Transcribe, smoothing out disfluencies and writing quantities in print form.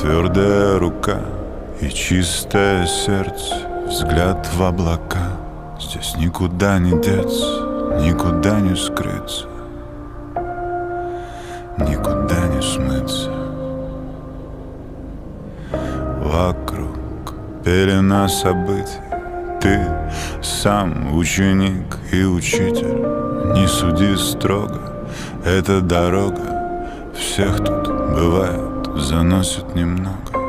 Твердая рука и чистое сердце, взгляд в облака. Здесь никуда не деться, никуда не скрыться, никуда не смыться. Вокруг пелена событий, ты сам ученик и учитель. Не суди строго, это дорога. Всех тут бывает, заносит немного.